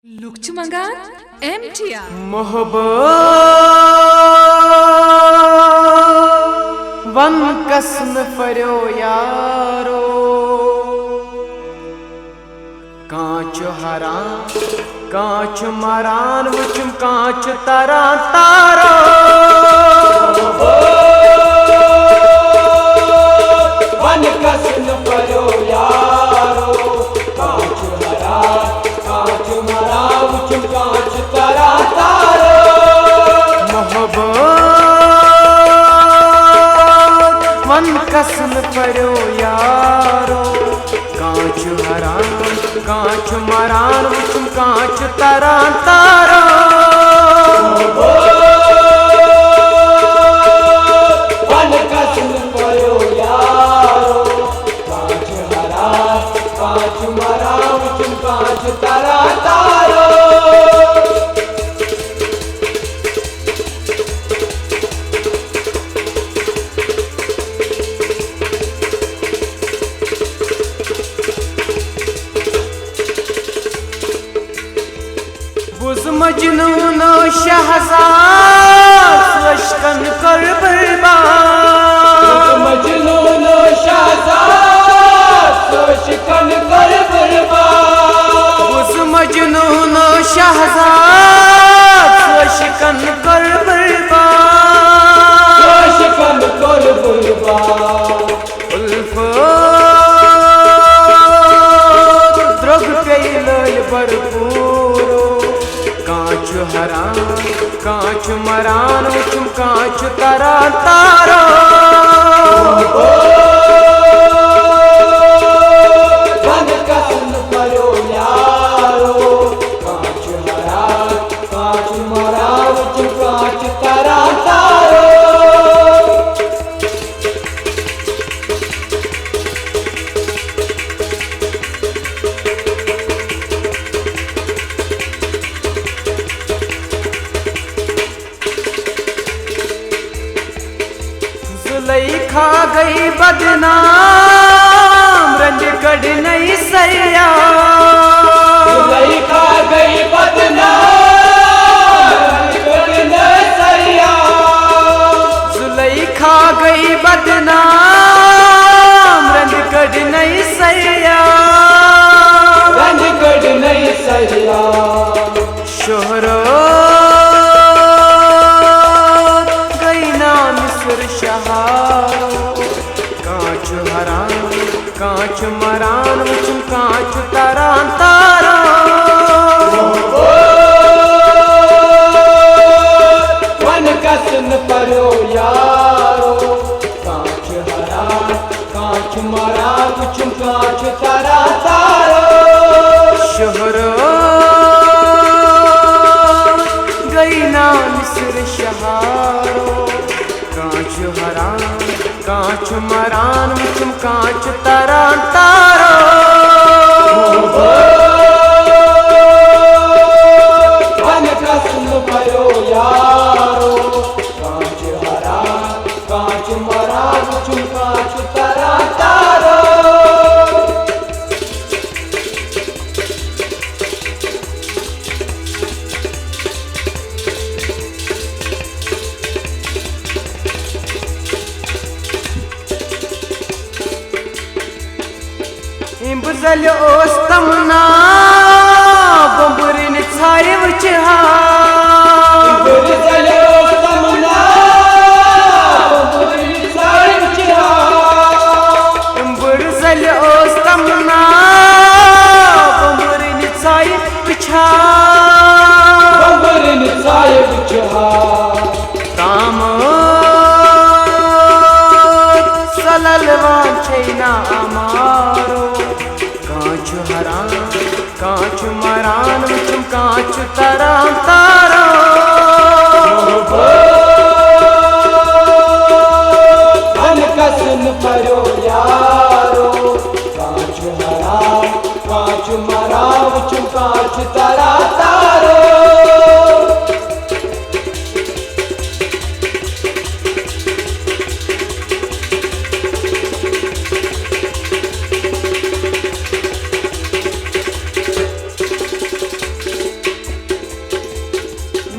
Lukçu Mangan MTR मोहब्बत one कसम furrow यारो कांच हरान कांच मरान वुचम कांच तरा तारो वन कसम फरो यारो कांच हरान कांच मरा वुचम कांच तरा तारो मोहब्बत वन कसम फरो यारो कांच हरान कांच मरान वुचम कांच तरा तारो वन कसम फरो यारो कांच हरान कांच मरा वुचम कांच तरा तारो बुज़ मजनून शहज़ाद लश्कन कर बर्बाद मजनून शहज़ाद सोशकन कर बर्बाद बुज़ मजनून शहज़ाद लश्कन कर बर्बाद सोशकन कर बर्बाद उल्फत द्रग पेलल भरपूर कांच हरान कांच मरान वुचम कांच तरा तारो वन कसम फरो यारो कांच हरान कांच मरा वुचम कांच तरा तारो जुलैखा गई बदनाम रंज कढ़ नहीं सैया जुलैखा गई बदनाम कढ़ सैया जुलैखा गई बदनाम रंज कढ़ नहीं सैया रंज कढ़ नहीं सैया शोहरत गई ना मिस्र शहारो कांच हरान कांच मरान वुचम कांच तरा तारो वन कसम फरो यारो कांच हरान कांच मरा वुचम कांच तरा तारो शोहरत गई ना मिस्र शहारो कांच हरान कांच मरान वुचम कांच तरा तारो वन कसम फरो यारो कांच हरान कांच मरा वुचम कांच तरा तारो इम्बुजल ओस तमना बंबुरिन छाए वचहा बुरजल तमना बुरजल साइंचहा इम्बुजल ओस तमना बंबुरिन छाए वचहा बंबरिन साइंचहा काम सललवान छैना अमारो कांच हरान कांच मरान वुचम कांच तरा तारो वन कसम फरो यारो कांच हरान कांच मरा वुचम कांच तरा तारो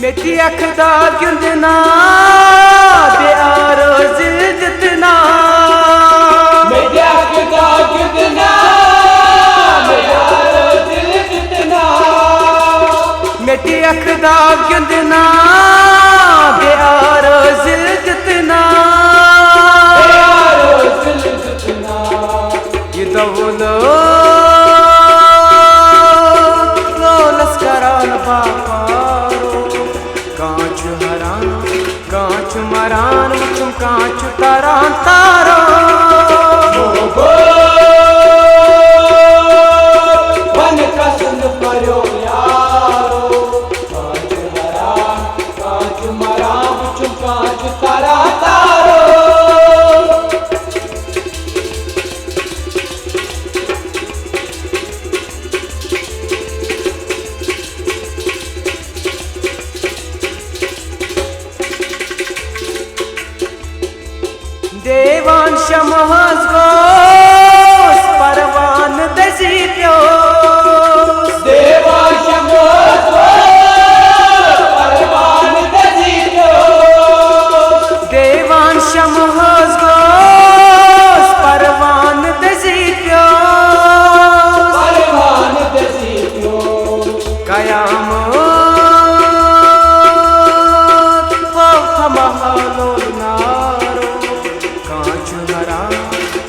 मेती अखदा गिंदना बेआरो जितना मेती अखदा गिंदना बेआरो जितना मेती अखदा गिंदना बेआरो जितना बेआरो जितना ये दौलो लस्करान बापारो कांच हरान कांच मरान चुम कांच तारान तारो वन कसन परो यारो कांच हरान कांच मरान चुम कांच तारा तारो देवान शमहस गोस परवान दसी प्यो देवान शमहस गोस परवान दसी प्यो देवान शमहस गोस परवान दसी प्यो परवान दसी प्यो कयामत हो हमहलो नारो कांच हरान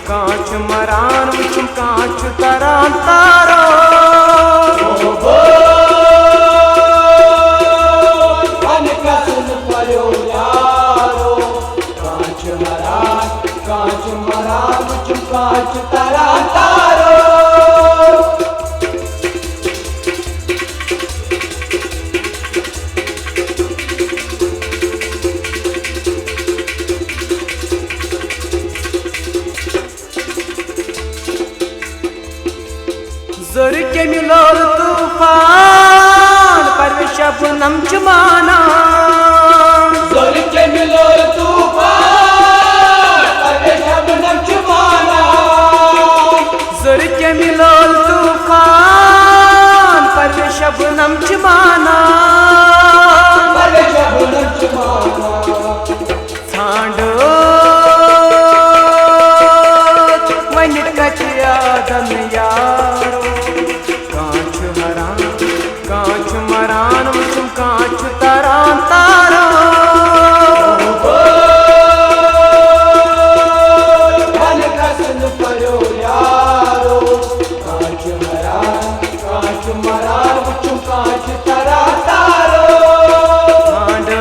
कांच मरान चुम कांच तारान तारो वन कसन परो यारो कांच हरान कांच मरान चुम कांच तारा तारो ज़र के मिलोल तूफान पर शबनम चुमाना ज़र के मिलोल तूफान पर शबनम चुमाना ज़र के मिलोल तूफान पर शबनम चुमाना पर शबनम चुमाना सांडो वन कचिया दम यारो कांच हरान कांच मरान चुम कांच तारान तारो वन कसन परो यारो कांच हरान कांच मरान चुम कांच तारा तारो सांडो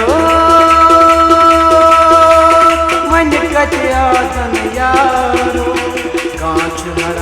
वन कचिया दम यारो कांच हरान